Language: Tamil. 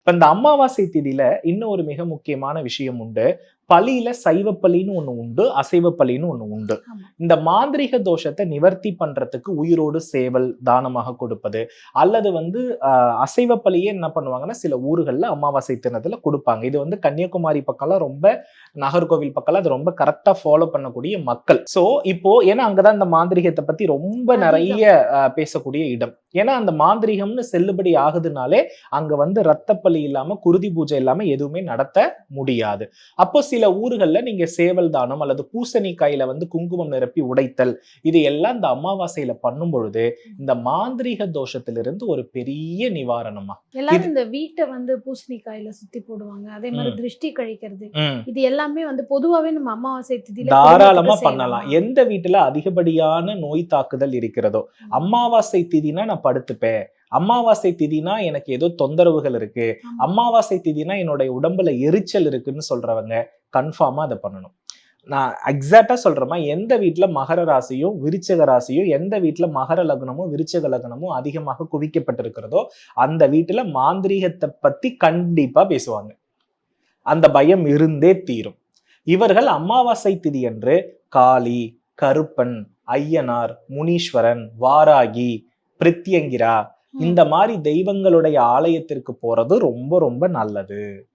இப்ப இந்த அமாவாசை திதியில இன்னும் ஒரு மிக முக்கியமான விஷயம் உண்டு. பலியில சைவ பலின்னு ஒண்ணு உண்டு, அசைவ பலின்னு ஒண்ணு உண்டு. ஆமா. இந்த மாந்திரீக தோஷத்த நிவர்த்தி பண்றதுக்கு உயிரோடு சேவல் தானமாக கொடுப்பது, அல்லது வந்து அசைவ பலியே என்ன பண்ணுவாங்கன்னா, சில ஊர்கள்ல அமாவாசை தினத்துல குடுப்பாங்க. இது வந்து கன்னியாகுமரி பக்கம்லாம் ரொம்ப நாகர்கோவில் பக்கம்லாம் அது ரொம்ப கரெக்ட்டா ஃபாலோ பண்ணக்கூடிய மக்கள். சோ, இப்போ ஏன்னா அங்க தான் இந்த மாந்திரீகத்த பத்தி ரொம்ப நெறைய அதிகம். பேசக்கூடிய இடம். ஏன்னா அந்த மாந்திரீகம்னு செல்லுபடி ஆகுதுனாலே, அங்க வந்து ரத்த பலி இல்லாம, குருதி பூஜை இல்லாம எதுவுமே நடத்த முடியாது. அப்போ சில ஊர்கள்ல நீங்க சேவல் தானம் அல்லது பூசணிக்காயில வந்து குங்குமம் நிரப்பி உடைத்தல், இது எல்லாம் இந்த அமாவாசையில பண்ணும் பொழுது, இந்த மாந்திரீக தோஷத்திலிருந்து ஒரு பெரிய நிவாரணமா. இது எல்லாரும் இந்த வீட்ட வந்து பூசணிக்காயில சுத்தி போடுவாங்க. அதே மாரி ம், திருஷ்டி கழிக்கிறது. ம். இது எல்லாமே வந்து பொதுவாவே நம்ம அமாவாசை திதியில குடும்பத்துக்கு தாராளமா பண்ணலாம். செய்யலாமா? எந்த வீட்டுல அதிகப்படியான நோய் தாக்குதல் இருக்கிறதோ, ம். அமாவாசை திதினா நான் படுத்துப்பேன். அமாவாசை திதினா எனக்கு ஏதோ தொந்தரவுகள் இருக்கு. ஆமா. அமாவாசை திதினா என்னுடைய உடம்புல எரிச்சல் இருக்குன்னு சொல்றவங்க கன்ஃபார்மா அத பண்ணணும். நான் எக்ஸாக்ட்டா சொல்றேன்மா, எந்த வீட்ல மகர ராசியும், விருச்சிக ராசியும், எந்த வீட்ல மகர லக்னமும், விருச்சிக லக்னமும் அதிகமாக குவிக்கப்பட்டிருக்கிறதோ, அந்த வீட்டுல மாந்திரீகத்த பத்தி கண்டிப்பா பேசுவாங்க. அந்த பயம் இருந்தே தீரும். இவர்கள் அமாவாசை திதியன்று காளி, கருப்பன், ஐயனார், முனீஸ்வரன், வாராகி, பிரித்யங்கிரா இந்த ம். மாரி தெய்வங்களுடைய ஆலயத்திற்கு போறது ரொம்ப ரொம்ப நல்லது.